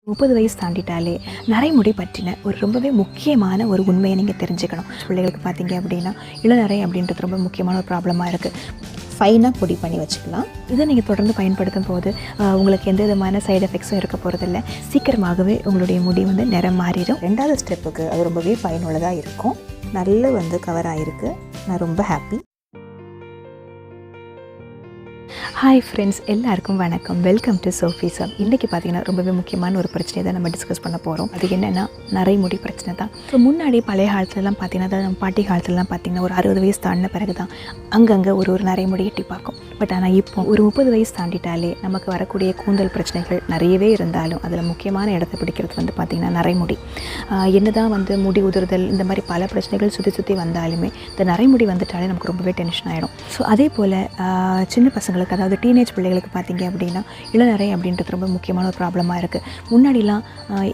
30 வயசு தாண்டிட்டாலே நரைமுடி பற்றின ஒரு ரொம்பவே முக்கியமான ஒரு உண்மையை நீங்கள் தெரிஞ்சுக்கணும். பிள்ளைகளுக்கு பார்த்தீங்க அப்படின்னா இளநரை அப்படின்றது ரொம்ப முக்கியமான ஒரு ப்ராப்ளமாக இருக்குது. ஃபைனாக பொடி பண்ணி வச்சுக்கலாம். இதை நீங்கள் தொடர்ந்து பயன்படுத்தும் போது உங்களுக்கு எந்த விதமான சைடு எஃபெக்ட்ஸும் இருக்க போகிறதில்ல. சீக்கிரமாகவே உங்களுடைய முடி நிறம் மாறிடும். 2வது ஸ்டெப்புக்கு அது ரொம்பவே பயனுள்ளதாக இருக்கும். நல்ல கவர் ஆகிருக்கு. நான் ரொம்ப ஹாப்பி. ஹாய் ஃப்ரெண்ட்ஸ், எல்லாருக்கும் வணக்கம். Welcome to Sophie's hub. இன்றைக்கி பார்த்தீங்கன்னா ரொம்பவே முக்கியமான ஒரு பிரச்சனையை தான் நம்ம டிஸ்கஸ் பண்ண போகிறோம். அது என்னென்னா நரைமுடி பிரச்சனை தான். ஸோ முன்னாடி பழைய காலத்துலலாம் பார்த்தீங்கன்னா, அதாவது நம்ம பாட்டி காலத்துலலாம் பார்த்தீங்கன்னா ஒரு 60 வயசு தாண்டின பிறகு தான் அங்கங்கே ஒரு நரைமுடி எட்டி பார்க்கும். பட் ஆனால் இப்போ ஒரு 30 வயசு தாண்டிட்டாலே நமக்கு வரக்கூடிய கூந்தல் பிரச்சனைகள் நிறையவே இருந்தாலும் அதில் முக்கியமான இடத்தை பிடிக்கிறது பார்த்திங்கன்னா நரைமுடி. என்ன தான் முடி உதிர்தல் இந்த மாதிரி பல பிரச்சனைகள் சுற்றி வந்தாலுமே இந்த நரைமுடி வந்துட்டாலே நமக்கு ரொம்பவே டென்ஷன் ஆகிடும். ஸோ அதே போல் சின்ன பசங்களுக்கு, அதாவது டீனேஜ் பிள்ளைகளுக்கு பார்த்தீங்க அப்படின்னா இளநரை அப்படின்றது ரொம்ப முக்கியமான ஒரு ப்ராப்ளமாக இருக்குது. முன்னாடிலாம்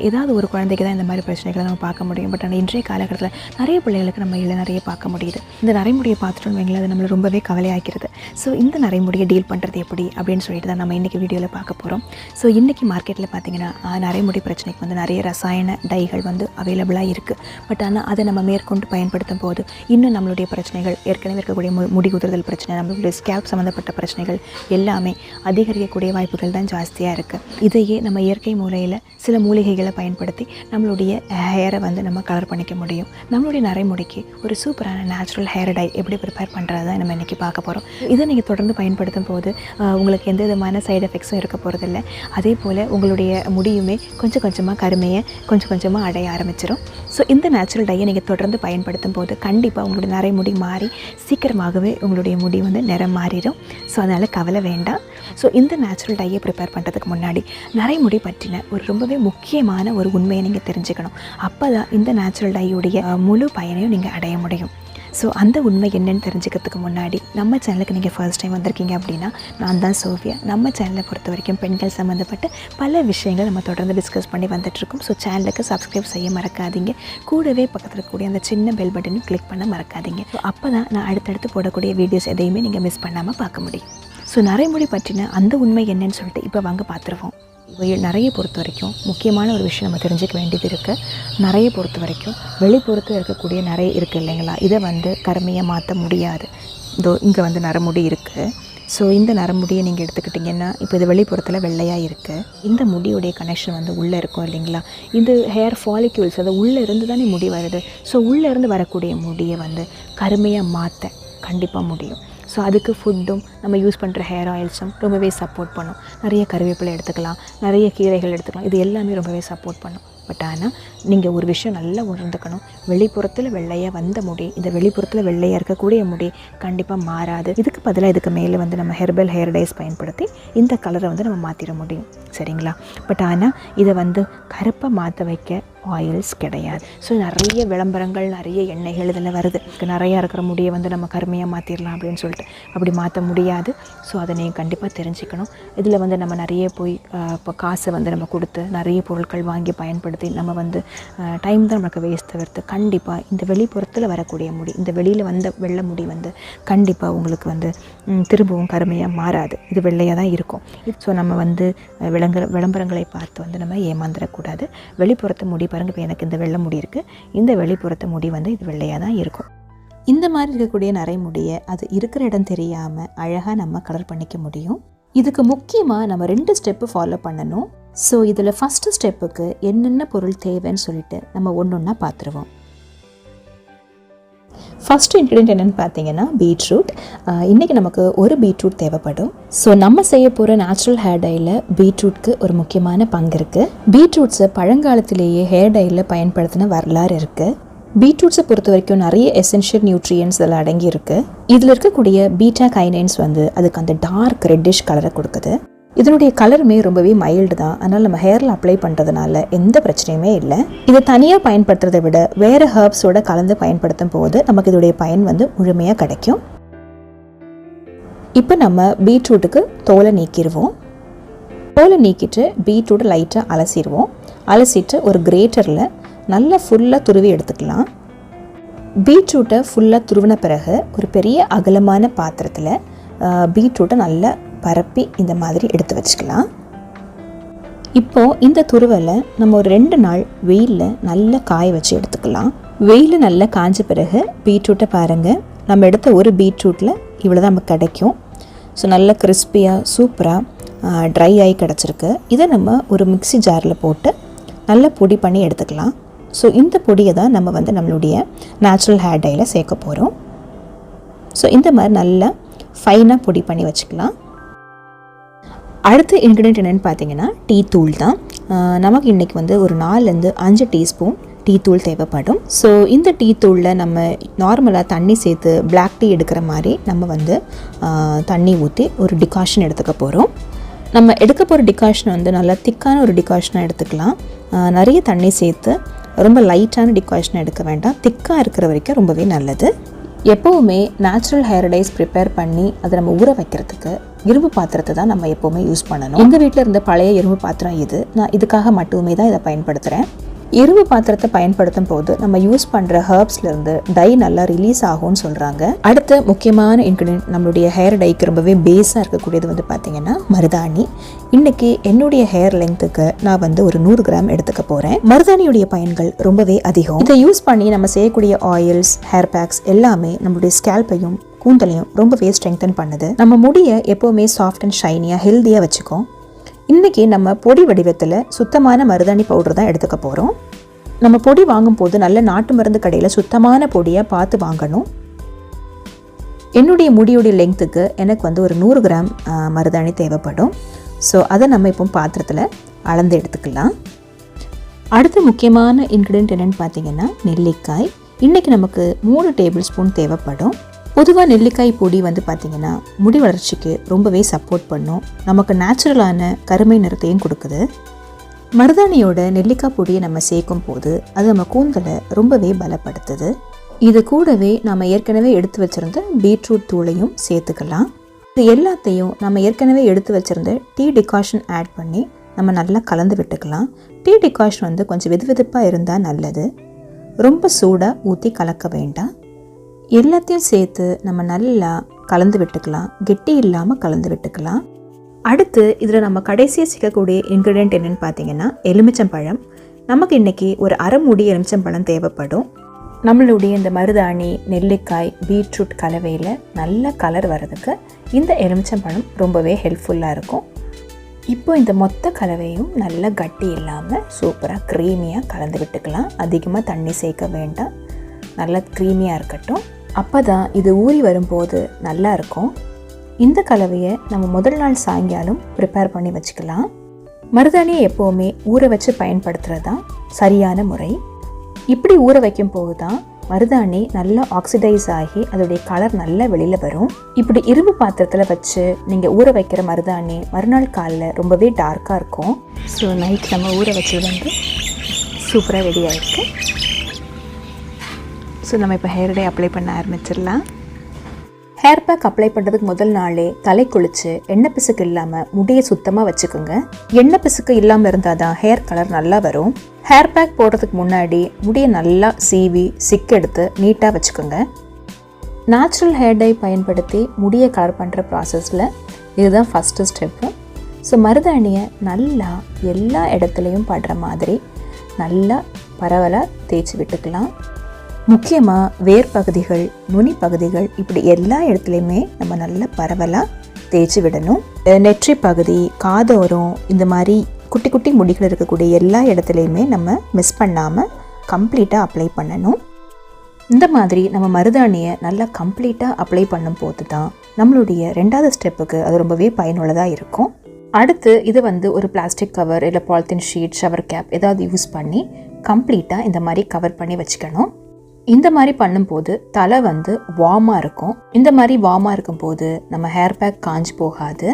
ஏதாவது ஒரு குழந்தைக்கு தான் இந்த மாதிரி பிரச்சனைகளை நம்ம பார்க்க முடியும். பட் ஆனால் இன்றைய காலகட்டத்தில் நிறைய பிள்ளைகளுக்கு நம்ம இளநரையை பார்க்க முடியுது. இந்த நரைமுடியை பார்த்துட்டோன்னு வைங்களேன், அது நம்மளை ரொம்பவே கவலையாக்கிறது. ஸோ இந்த நரைமுடியை டீல் பண்ணுறது எப்படி அப்படின்னு சொல்லிட்டு தான் நம்ம இன்றைக்கி வீடியோவில் பார்க்க போகிறோம். ஸோ இன்றைக்கி மார்க்கெட்டில் பார்த்தீங்கன்னா நரைமுடி பிரச்சனைக்கு நிறைய ரசாயன டைகள் அவைலபிளாக இருக்குது. பட் ஆனால் அதை நம்ம மேற்கொண்டு பயன்படுத்தும் போது இன்னும் நம்மளுடைய பிரச்சனைகள், ஏற்கனவே இருக்கக்கூடிய முடி உதிர்தல் பிரச்சனை, நம்மளுடைய ஸ்கேல்ப் சம்மந்தப்பட்ட பிரச்சனைகள் எல்லாமே அதிகரிக்கக்கூடிய வாய்ப்புகள் தான் ஜாஸ்தியாக இருக்குது. இதையே நம்ம இயற்கை முறையில் சில மூலிகைகளை பயன்படுத்தி நம்மளுடைய ஹேரை நம்ம கலர் பண்ணிக்க முடியும். நம்மளுடைய நரைமுடிக்கு ஒரு சூப்பரான நேச்சுரல் ஹேர் டை எப்படி ப்ரிப்பேர் பண்ணுறது தான் நம்ம இன்றைக்கி பார்க்க போகிறோம். இதை நீங்கள் தொடர்ந்து பயன்படுத்தும் போது உங்களுக்கு எந்த விதமான சைடு எஃபெக்ட்ஸும் இருக்க போகிறதில்ல. அதே போல் உங்களுடைய முடியுமே கொஞ்சம் கொஞ்சமாக கருமையை கொஞ்சம் கொஞ்சமாக அடைய ஆரம்பிச்சிடும். ஸோ இந்த நேச்சுரல் டையை நீங்கள் தொடர்ந்து பயன்படுத்தும் போது கண்டிப்பாக உங்களுடைய நரைமுடி மாறி சீக்கிரமாகவே உங்களுடைய முடி நிறம் மாறிடும். ஸோ அதனால் கவலை வேண்டாம். ஸோ இந்த நேச்சுரல் டையை ப்ரிப்பேர் பண்ணுறதுக்கு முன்னாடி நரைமுடி பற்றின ஒரு ரொம்பவே முக்கியமான ஒரு உண்மையை நீங்கள் தெரிஞ்சுக்கணும். அப்போ தான் இந்த நேச்சுரல் டையுடைய முழு பயனையும் நீங்கள் அடைய முடியும். ஸோ அந்த உண்மை என்னென்னு தெரிஞ்சுக்கிறதுக்கு முன்னாடி நம்ம சேனலுக்கு நீங்கள் ஃபர்ஸ்ட் டைம் வந்திருக்கீங்க அப்படின்னா, நான் தான் சோஃபியா. நம்ம சேனலை பொறுத்த வரைக்கும் பெண்கள் சம்மந்தப்பட்ட பல விஷயங்கள் நம்ம தொடர்ந்து டிஸ்கஸ் பண்ணி வந்துட்டுருக்கோம். ஸோ சேனலுக்கு சப்ஸ்கிரைப் செய்ய மறக்காதீங்க. கூடவே பக்கத்தில் இருக்கக்கூடிய அந்த சின்ன பெல் பட்டனையும் கிளிக் பண்ண மறக்காதீங்க. ஸோ அப்போ தான் நான் அடுத்தடுத்து போடக்கூடிய வீடியோஸ் எதையுமே நீங்கள் மிஸ் பண்ணாமல் பார்க்க முடியும். ஸோ நரைமுடி பற்றின அந்த உண்மை என்னன்னு சொல்லிட்டு இப்போ வாங்க பார்த்துருவோம். நிறைய பொறுத்த வரைக்கும் முக்கியமான ஒரு விஷயம் நம்ம தெரிஞ்சுக்க வேண்டியது இருக்குது. நிறைய பொறுத்த வரைக்கும் வெளிப்புறத்து இருக்கக்கூடிய நிறைய இருக்குது இல்லைங்களா, இதை கருமையாக மாற்ற முடியாது. இதோ இங்கே நரமுடி இருக்குது. ஸோ இந்த நரமுடியை நீங்கள் எடுத்துக்கிட்டிங்கன்னா, இப்போ இது வெளிப்புறத்தில் வெள்ளையாக இருக்குது. இந்த முடியுடைய கனெக்ஷன் உள்ளே இருக்கும் இல்லைங்களா. இது ஹேர் ஃபாலிக்யூல்ஸ், அது உள்ளே இருந்து தானே முடி வருது. ஸோ உள்ளே இருந்து வரக்கூடிய முடியை கருமையாக மாற்ற கண்டிப்பாக முடியும். ஸோ அதுக்கு ஃபுட்டும் நம்ம யூஸ் பண்ணுற ஹேர் ஆயில்ஸும் ரொம்பவே சப்போர்ட் பண்ணும். நிறைய கருவேப்பிலை எடுத்துக்கலாம், நிறைய கீரைகள் எடுத்துக்கலாம். இது எல்லாமே ரொம்பவே சப்போர்ட் பண்ணும். பட் ஆனால் நீங்கள் ஒரு விஷயம் நல்லா உணர்ந்துக்கணும். வெளிப்புறத்தில் வெள்ளையாக வந்த முடி, இந்த வெளிப்புறத்தில் வெள்ளையாக இருக்கக்கூடிய முடி கண்டிப்பாக மாறாது. இதுக்கு பதிலாக இதுக்கு மேலே நம்ம ஹெர்பல் ஹேர் டைஸ் பயன்படுத்தி இந்த கலரை நம்ம மாற்றிட முடியும். சரிங்களா. பட் ஆனால் இதை கருப்பாக மாற்ற வைக்க ஆயில்ஸ் கிடையாது. ஸோ நிறைய விளம்பரங்கள், நிறைய எண்ணெய்கள் இதில் வருது. நிறையா இருக்கிற முடியை நம்ம கருமையாக மாற்றிடலாம் அப்படின்னு சொல்லிட்டு அப்படி மாற்ற முடியாது. ஸோ அதை நீங்கள் கண்டிப்பாக தெரிஞ்சுக்கணும். இதில் நம்ம நிறைய போய் இப்போ காசை நம்ம கொடுத்து நிறைய பொருட்கள் வாங்கி பயன்படுத்தி நம்ம டைம் தான் நமக்கு வேஸ்ட் தவிர்த்து கண்டிப்பாக இந்த வெளிப்புறத்தில் வரக்கூடிய முடி, இந்த வெளியில் வந்த வெள்ளை முடி கண்டிப்பாக உங்களுக்கு திரும்பவும் கருமையாக மாறாது. இது வெள்ளையாக தான் இருக்கும். ஸோ நம்ம விளம்பரங்களை பார்த்து நம்ம ஏமாந்துடக்கூடாது. வெளிப்புறத்து முடி பாருங்க, இப்போ எனக்கு இந்த வெள்ளை முடி இருக்குது, இந்த வெளிப்புறத்து முடி இது வெள்ளையாக தான் இருக்கும். இந்த மாதிரி இருக்கக்கூடிய நரைமுடியை அது இருக்கிற இடம் தெரியாமல் அழகாக நம்ம கலர் பண்ணிக்க முடியும். இதுக்கு முக்கியமாக நம்ம 2 ஸ்டெப்பு ஃபாலோ பண்ணணும். ஸோ இதில் ஃபஸ்ட்டு ஸ்டெப்புக்கு என்னென்ன பொருள் தேவைன்னு சொல்லிட்டு நம்ம ஒன்றா பார்த்துருவோம். ஃபஸ்ட்டு இன்க்ரீடியன்ட் என்னென்னு பார்த்தீங்கன்னா பீட்ரூட். இன்றைக்கி நமக்கு ஒரு பீட்ரூட் தேவைப்படும். ஸோ நம்ம செய்ய போகிற நேச்சுரல் ஹேர் டையில் பீட்ரூட்க்கு ஒரு முக்கியமான பங்கு இருக்குது. பீட்ரூட்ஸை பழங்காலத்திலேயே ஹேர் டையில் பயன்படுத்தின வரலாறு இருக்குது. பீட்ரூட்ஸை பொறுத்த வரைக்கும் நிறைய எசென்ஷியல் நியூட்ரியன்ஸ் இதில் அடங்கி இருக்குது. இதில் இருக்கக்கூடிய பீட்டா கைனைன்ஸ் அதுக்கு அந்த டார்க் ரெட்டிஷ் கலரை கொடுக்குது. இதனுடைய கலருமே ரொம்பவே மைல்டு தான். அதனால் நம்ம ஹேரில் அப்ளை பண்ணுறதுனால எந்த பிரச்சனையுமே இல்லை. இதை தனியாக பயன்படுத்துறதை விட வேறு ஹர்ப்ஸோட கலந்து பயன்படுத்தும் போது நமக்கு இதோடைய பயன் முழுமையாக கிடைக்கும். இப்போ நம்ம பீட்ரூட்டுக்கு தோலை நீக்கிடுவோம். தோலை நீக்கிட்டு பீட்ரூட்டை லைட்டாக அலசிடுவோம். அலசிட்டு ஒரு கிரேட்டரில் நல்லா ஃபுல்லாக துருவி எடுத்துக்கலாம். பீட்ரூட்டை ஃபுல்லாக துருவின பிறகு ஒரு பெரிய அகலமான பாத்திரத்தில் பீட்ரூட்டை நல்லா பரப்பி இந்த மாதிரி எடுத்து வச்சுக்கலாம். இப்போது இந்த துருவலை நம்ம ஒரு 2 நாள் வெயிலில் நல்லா காய வச்சு எடுத்துக்கலாம். வெயில் நல்லா காஞ்ச பிறகு பீட்ரூட்டை பாருங்கள். நம்ம எடுத்த ஒரு பீட்ரூட்டில் இவ்வளோ தான் நமக்கு கிடைக்கும். ஸோ நல்லா கிறிஸ்பியாக சூப்பராக ட்ரை ஆகி கிடச்சிருக்கு. இதை நம்ம ஒரு மிக்ஸி ஜாரில் போட்டு நல்லா பொடி பண்ணி எடுத்துக்கலாம். ஸோ இந்த பொடியை தான் நம்ம நம்மளுடைய நேச்சுரல் ஹேர் டையில் சேர்க்க போகிறோம். ஸோ இந்த மாதிரி நல்லா ஃபைனாக பொடி பண்ணி வச்சுக்கலாம். அடுத்த இன்க்ரீடியன்ட் என்னென்னு பார்த்தீங்கன்னா டீ தூள் தான். நமக்கு இன்றைக்கி ஒரு 4லேருந்து 5 டீஸ்பூன் டீ தூள் தேவைப்படும். ஸோ இந்த டீ தூளில் நம்ம நார்மலாக தண்ணி சேர்த்து பிளாக் டீ எடுக்கிற மாதிரி நம்ம தண்ணி ஊற்றி ஒரு டிகாஷன் எடுத்துக்க போகிறோம். நம்ம எடுக்க போகிற டிகாஷன் நல்லா திக்கான ஒரு டிகாஷனாக எடுத்துக்கலாம். நிறைய தண்ணி சேர்த்து ரொம்ப லைட்டான டிகாஷன் எடுக்க வேண்டாம். திக்காக இருக்கிற வரைக்கும் ரொம்பவே நல்லது. எப்போவுமே நேச்சுரல் ஹேர் டைஸ் ப்ரிப்பேர் பண்ணி அதை நம்ம ஊற வைக்கிறதுக்கு இரும்பு பாத்திரத்தை தான் நம்ம எப்போவுமே யூஸ் பண்ணணும். எங்கள் வீட்டில் இருந்த பழைய இரும்பு பாத்திரம் இது. நான் இதுக்காக மட்டுமே தான் இதை பயன்படுத்துகிறேன். இரும்பு பாத்திரத்தை பயன்படுத்தும் போது நம்ம யூஸ் பண்ணுற ஹர்ப்ஸ்லேருந்து டை நல்லா ரிலீஸ் ஆகும்னு சொல்கிறாங்க. அடுத்த முக்கியமான இன்க்ரீடியன்ட் நம்மளுடைய ஹேர் டைக்கு ரொம்பவே பேஸாக இருக்கக்கூடியது பார்த்திங்கன்னா மருதாணி. இன்றைக்கி என்னுடைய ஹேர் லெங்க்த்துக்கு நான் ஒரு 100 கிராம் எடுத்துக்க போகிறேன். மருதாணியுடைய பயன்கள் ரொம்பவே அதிகம். இதை யூஸ் பண்ணி நம்ம செய்யக்கூடிய ஆயில்ஸ், ஹேர் பேக்ஸ் எல்லாமே நம்மளுடைய ஸ்கேல்ப்பையும் கூந்தலையும் ரொம்பவே ஸ்ட்ரெங்தன் பண்ணுது. நம்ம முடியை எப்போவுமே சாஃப்ட் அண்ட் ஷைனியாக ஹெல்த்தியாக வச்சுக்கோம். இன்றைக்கி நம்ம பொடி வடிவத்தில் சுத்தமான மருதாணி பவுடர் தான் எடுத்துக்க போகிறோம். நம்ம பொடி வாங்கும்போது நல்ல நாட்டு மருந்து கடையில் சுத்தமான பொடியாக பார்த்து வாங்கணும். என்னுடைய முடியுடைய லெங்க்த்துக்கு எனக்கு ஒரு 100 கிராம் மருதாணி தேவைப்படும். ஸோ அதை நம்ம இப்போ பாத்திரத்தில் அளந்து எடுத்துக்கலாம். அடுத்த முக்கியமான இன்க்ரீடியன்ட் என்னென்னு பார்த்தீங்கன்னா நெல்லிக்காய். இன்றைக்கி நமக்கு 3 டேபிள் ஸ்பூன் தேவைப்படும். பொதுவாக நெல்லிக்காய் பொடி பார்த்திங்கன்னா முடி வளர்ச்சிக்கு ரொம்பவே சப்போர்ட் பண்ணும். நமக்கு நேச்சுரலான கருமை நிறத்தையும் கொடுக்குது. மருதாணியோட நெல்லிக்காய் பொடியை நம்ம சேர்க்கும் போது அது நம்ம கூந்தலை ரொம்பவே பலப்படுத்துது. இது கூடவே நம்ம ஏற்கனவே எடுத்து வச்சுருந்த பீட்ரூட் தூளையும் சேர்த்துக்கலாம். இது எல்லாத்தையும் நம்ம ஏற்கனவே எடுத்து வச்சுருந்த டீ டிகாஷன் ஆட் பண்ணி நம்ம நல்லா கலந்து விட்டுக்கலாம். டீ டிகாஷன் கொஞ்சம் வெதுவெதுப்பாக இருந்தால் நல்லது. ரொம்ப சூடாக ஊற்றி கலக்க வேண்டாம். எல்லாத்தையும் சேர்த்து நம்ம நல்லா கலந்து விட்டுக்கலாம். கெட்டி இல்லாமல் கலந்து விட்டுக்கலாம். அடுத்து இதில் நம்ம கடைசியாக சேர்க்கக்கூடிய இன்க்ரீடியன்ட் என்னென்னு பார்த்தீங்கன்னா எலுமிச்சம்பழம். நமக்கு இன்றைக்கி ஒரு அரை மூடி எலுமிச்சம்பழம் தேவைப்படும். நம்மளுடைய இந்த மருதாணி, நெல்லிக்காய், பீட்ரூட் கலவையில் நல்ல கலர் வர்றதுக்கு இந்த எலுமிச்சம்பழம் ரொம்பவே ஹெல்ப்ஃபுல்லாக இருக்கும். இப்போ இந்த மொத்த கலவையும் நல்லா கட்டி இல்லாமல் சூப்பராக க்ரீமியாக கலந்து விட்டுக்கலாம். அதிகமாக தண்ணி சேர்க்க வேண்டாம். நல்லா க்ரீமியாக இருக்கட்டும். அப்போ தான் இது ஊறி வரும்போது நல்லா இருக்கும். இந்த கலவையை நம்ம முதல் நாள் சாயங்காலம் ப்ரிப்பேர் பண்ணி வச்சுக்கலாம். மருதாணியை எப்போவுமே ஊற வச்சு பயன்படுத்துகிறது தான் சரியான முறை. இப்படி ஊற வைக்கும் போது தான் மருதாணி நல்லா ஆக்சிடைஸ் ஆகி அதோடைய கலர் நல்லா வெளியில் வரும். இப்படி இரும்பு பாத்திரத்தில் வச்சு நீங்கள் ஊற வைக்கிற மருதாணி மறுநாள் காலையில் ரொம்பவே டார்க்காக இருக்கும். ஸோ நைட் நம்ம ஊற வச்சது சூப்பராக ரெடி ஆகிருக்கு. ஸோ நம்ம இப்போ ஹேர் டே அப்ளை பண்ண ஆரம்பிச்சிடலாம். ஹேர் பேக் அப்ளை பண்ணுறதுக்கு முதல் நாளே தலை குளிச்சு எண்ணெய் பிசுக்கு இல்லாமல் முடியை சுத்தமாக வச்சுக்கோங்க. எண்ணெய் பிசுக்கு இல்லாமல் இருந்தால் தான் ஹேர் கலர் நல்லா வரும். ஹேர் பேக் போடுறதுக்கு முன்னாடி முடியை நல்லா சீவி சிக்கெடுத்து நீட்டாக வச்சுக்கோங்க. நேச்சுரல் ஹேர் டை பயன்படுத்தி முடியை கலர் பண்ணுற ப்ராசஸில் இதுதான் ஃபஸ்ட்டு ஸ்டெப்பு. ஸோ மருதாணியை நல்லா எல்லா இடத்துலையும் படுற மாதிரி நல்லா பரவலாக தேய்ச்சி விட்டுக்கலாம். முக்கியமாக வேர் பகுதிகள், நுனி பகுதிகள் இப்படி எல்லா இடத்துலையுமே நம்ம நல்லா பரவலாக தேய்ச்சி விடணும். நெற்றி பகுதி, காதோரம் இந்த மாதிரி குட்டி குட்டி முடிகள் இருக்கக்கூடிய எல்லா இடத்துலையுமே நம்ம மிஸ் பண்ணாமல் கம்ப்ளீட்டாக அப்ளை பண்ணணும். இந்த மாதிரி நம்ம மருதாணியை நல்லா கம்ப்ளீட்டாக அப்ளை பண்ணும் போது தான் நம்மளுடைய 2வது ஸ்டெப்புக்கு அது ரொம்பவே பயனுள்ளதாக இருக்கும். அடுத்து இது ஒரு பிளாஸ்டிக் கவர் இல்லை பாலித்தீன் ஷீட், ஷவர் கேப் ஏதாவது யூஸ் பண்ணி கம்ப்ளீட்டாக இந்த மாதிரி கவர் பண்ணி வச்சுக்கணும். இந்த மாதிரி பண்ணும்போது தலை வார்மாக இருக்கும். இந்த மாதிரி வார்மாக இருக்கும்போது நம்ம ஹேர் பேக் காஞ்சி போகாது,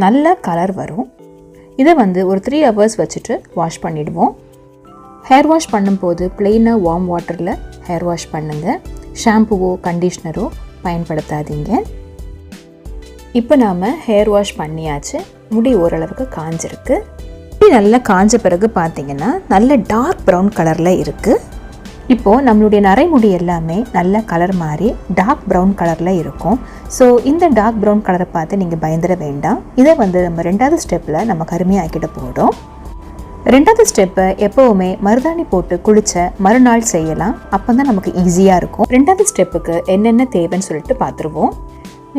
நல்ல கலர் வரும். இதை ஒரு 3 hours வச்சுட்டு வாஷ் பண்ணிவிடுவோம். ஹேர் வாஷ் பண்ணும்போது ப்ளெயினாக வார்ம் வாட்டரில் ஹேர் வாஷ் பண்ணுங்கள். ஷாம்புவோ கண்டிஷ்னரோ பயன்படுத்தாதீங்க. இப்போ நாம் ஹேர் வாஷ் பண்ணியாச்சு. முடி ஓரளவுக்கு காஞ்சிருக்கு. முடி நல்லா காஞ்ச பிறகு பார்த்திங்கன்னா நல்ல டார்க் ப்ரௌன் கலரில் இருக்குது. இப்போது நம்மளுடைய நரைமுடி எல்லாமே நல்ல கலர் மாதிரி டார்க் ப்ரௌன் கலரில் இருக்கும். ஸோ இந்த டார்க் ப்ரௌன் கலரை பார்த்து நீங்கள் பயந்துட வேண்டாம். இதை வந்து நம்ம 2வது ஸ்டெப்பில் நம்ம கருமையாக்கிட்டு போகிறோம். 2வது ஸ்டெப்பை எப்போவுமே மருதாணி போட்டு குளித்த மறுநாள் செய்யலாம். அப்போ தான் நமக்கு ஈஸியாக இருக்கும். 2வது ஸ்டெப்புக்கு என்னென்ன தேவைன்னு சொல்லிட்டு பார்த்துருவோம்.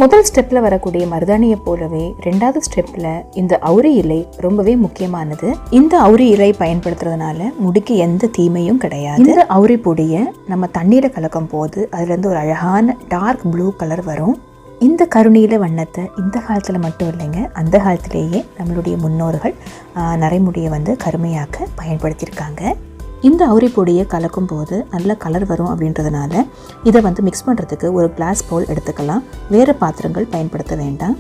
முதல் ஸ்டெப்பில் வரக்கூடிய மருதாணியை போலவே 2வது ஸ்டெப்பில் இந்த அவுரி இலை ரொம்பவே முக்கியமானது. இந்த அவுரி இலை பயன்படுத்துறதுனால முடிக்கு எந்த தீமையும் கிடையாது. இந்த அவுரி பொடியை நம்ம தண்ணீரை கலக்கும் போது அதுலேருந்து ஒரு அழகான டார்க் ப்ளூ கலர் வரும். இந்த கருநீல வண்ணத்தை இந்த காலத்தில் மட்டும் இல்லைங்க, அந்த காலத்திலேயே நம்மளுடைய முன்னோர்கள் நரைமுடியை வந்து கருமையாக்க பயன்படுத்தியிருக்காங்க. இந்த அவுரி பொடியை கலக்கும் போது நல்ல கலர் வரும் அப்படின்றதுனால இதை வந்து மிக்ஸ் பண்ணுறதுக்கு ஒரு கிளாஸ் பவுல் எடுத்துக்கலாம். வேறு பாத்திரங்கள் பயன்படுத்த வேண்டாம்.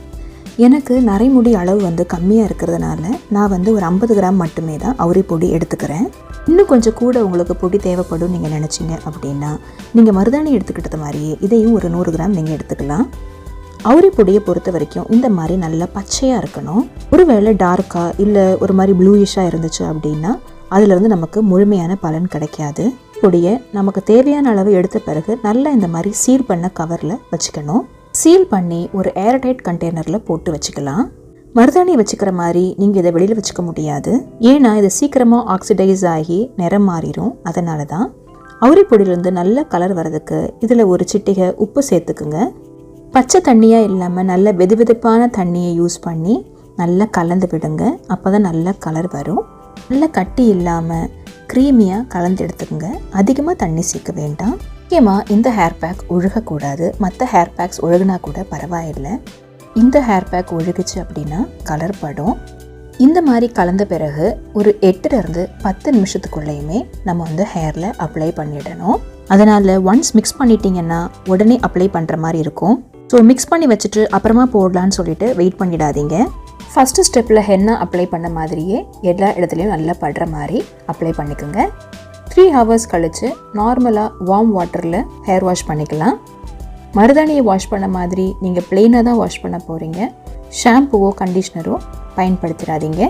எனக்கு நரைமுடி அளவு வந்து கம்மியாக இருக்கிறதுனால நான் வந்து ஒரு 50 கிராம் மட்டுமே தான் அவுரி பொடி எடுத்துக்கிறேன். இன்னும் கொஞ்சம் கூட உங்களுக்கு பொடி தேவைப்படும் நீங்கள் நினச்சிங்க அப்படின்னா நீங்கள் மருதாணி எடுத்துக்கிட்டது மாதிரியே இதையும் ஒரு 100 கிராம் நீங்கள் எடுத்துக்கலாம். அவுரி பொடியை பொறுத்த வரைக்கும் இந்த மாதிரி நல்லா பச்சையாக இருக்கணும். ஒருவேளை டார்க்காக இல்லை ஒரு மாதிரி ப்ளூயிஷாக இருந்துச்சு அப்படின்னா அதிலிருந்து நமக்கு முழுமையான பலன் கிடைக்காது. பொடியை நமக்கு தேவையான அளவு எடுத்த பிறகு நல்லா இந்த மாதிரி சீல் பண்ண கவரில் வச்சுக்கணும். சீல் பண்ணி ஒரு ஏர்டைட் கண்டெய்னரில் போட்டு வச்சுக்கலாம். மருதாணி வச்சுக்கிற மாதிரி நீங்கள் இதை வெளியில் வச்சுக்க முடியாது. ஏன்னா இது சீக்கிரமாக ஆக்சிடைஸ் ஆகி நிறம் மாறிடும். அதனால தான் அவுரி பொடியிலேருந்து நல்ல கலர் வர்றதுக்கு இதில் ஒரு சிட்டிகை உப்பு சேர்த்துக்குங்க. பச்சை தண்ணியாக இல்லாமல் நல்ல வெதுவெதுப்பான தண்ணியை யூஸ் பண்ணி நல்லா கலந்து விடுங்க. அப்போ தான் நல்ல கலர் வரும். நல்ல கட்டி இல்லாமல் க்ரீமியாக கலந்து எடுத்துக்கோங்க. அதிகமாக தண்ணி சேர்க்க வேண்டாம். முக்கியமாக இந்த ஹேர் பேக் ஒழுகக்கூடாது. மற்ற ஹேர் பேக்ஸ் ஒழுகுனா கூட பரவாயில்லை. இந்த ஹேர் பேக் ஒழுகுச்சு அப்படின்னா கலர் படும். இந்த மாதிரி கலந்த பிறகு ஒரு 8லேருந்து 10 நிமிஷத்துக்குள்ளேயுமே நம்ம வந்து ஹேரில் அப்ளை பண்ணிடணும். அதனால் ஒன்ஸ் மிக்ஸ் பண்ணிட்டீங்கன்னா உடனே அப்ளை பண்ணுற மாதிரி இருக்கும். ஸோ மிக்ஸ் பண்ணி வச்சுட்டு அப்புறமா போடலான்னு சொல்லிட்டு வெயிட் பண்ணிடாதீங்க. ஃபஸ்ட்டு ஸ்டெப்பில் ஹென்னா அப்ளை பண்ண மாதிரியே எல்லா இடத்துலையும் நல்லா படுற மாதிரி அப்ளை பண்ணிக்கோங்க. 3 ஹவர்ஸ் கழித்து நார்மலாக வார்ம் வாட்டரில் ஹேர் வாஷ் பண்ணிக்கலாம். மருதாணியை வாஷ் பண்ண மாதிரி நீங்கள் ப்ளெயினாக தான் வாஷ் பண்ண போகிறீங்க. ஷாம்புவோ கண்டிஷ்னரோ பயன்படுத்திடாதீங்க.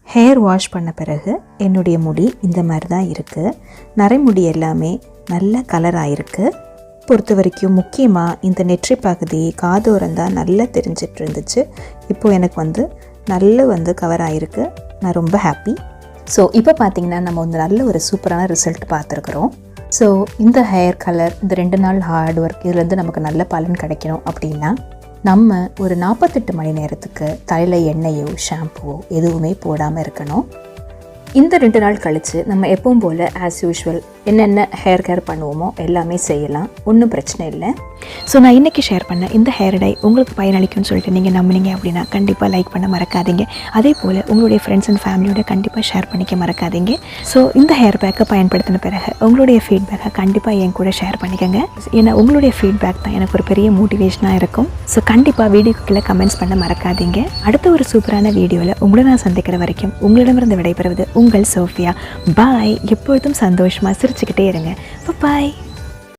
ஹேர் வாஷ் பண்ண பிறகு என்னுடைய முடி இந்த மாதிரி தான் இருக்குது. நரைமுடி எல்லாமே நல்ல கலராக இருக்குது. பொறுத்த வரைக்கும் முக்கியமாக இந்த நெற்றி பகுதி காதோரம் தான் நல்லா தெரிஞ்சிட்டு இருந்துச்சு. இப்போது எனக்கு வந்து நல்ல கவர் ஆகிருக்கு. நான் ரொம்ப ஹாப்பி. ஸோ இப்போ பார்த்திங்கன்னா நம்ம வந்து நல்ல ஒரு சூப்பரான ரிசல்ட் பார்த்துருக்குறோம். ஸோ இந்த ஹேர் கலர் இந்த 2 நாள் ஹார்ட் ஒர்க் இதுலேருந்து நமக்கு நல்ல பலன் கிடைக்கணும் அப்படின்னா நம்ம ஒரு 48 மணி நேரத்துக்கு தலையில் எண்ணெயோ ஷாம்புவோ எதுவுமே போடாமல் இருக்கணும். இந்த 2 நாள் கழித்து நம்ம எப்பவும் போல் ஆஸ் யூஷுவல் என்னென்ன ஹேர் கேர் பண்ணுவோமோ எல்லாமே செய்யலாம். ஒன்றும் பிரச்சனை இல்லை. ஸோ நான் இன்றைக்கி ஷேர் பண்ண இந்த ஹேர் டை உங்களுக்கு பயனளிக்கும்னு சொல்லிட்டு நீங்கள் நம்பினீங்க அப்படின்னா கண்டிப்பாக லைக் பண்ண மறக்காதீங்க. அதே போல் உங்களுடைய ஃப்ரெண்ட்ஸ் அண்ட் ஃபேமிலியோட கண்டிப்பாக ஷேர் பண்ணிக்க மறக்காதீங்க. ஸோ இந்த ஹேர் பேக்கை பயன்படுத்தின பிறகு உங்களுடைய ஃபீட்பேக்கை கண்டிப்பாக என் கூட ஷேர் பண்ணிக்கோங்க. ஏன்னா உங்களுடைய ஃபீட்பேக் தான் எனக்கு ஒரு பெரிய மோட்டிவேஷனாக இருக்கும். ஸோ கண்டிப்பாக வீடியோக்கு கீழே கமெண்ட்ஸ் பண்ண மறக்காதீங்க. அடுத்த ஒரு சூப்பரான வீடியோவில் உங்களை நான் சந்திக்கிற வரைக்கும் உங்களிடமிருந்து விடைபெறுவது உங்கள் சோஃபியா. பாய். எப்பொழுதும் சந்தோஷமாக சிரிச்சுக்கிட்டே இருங்க. பாய்.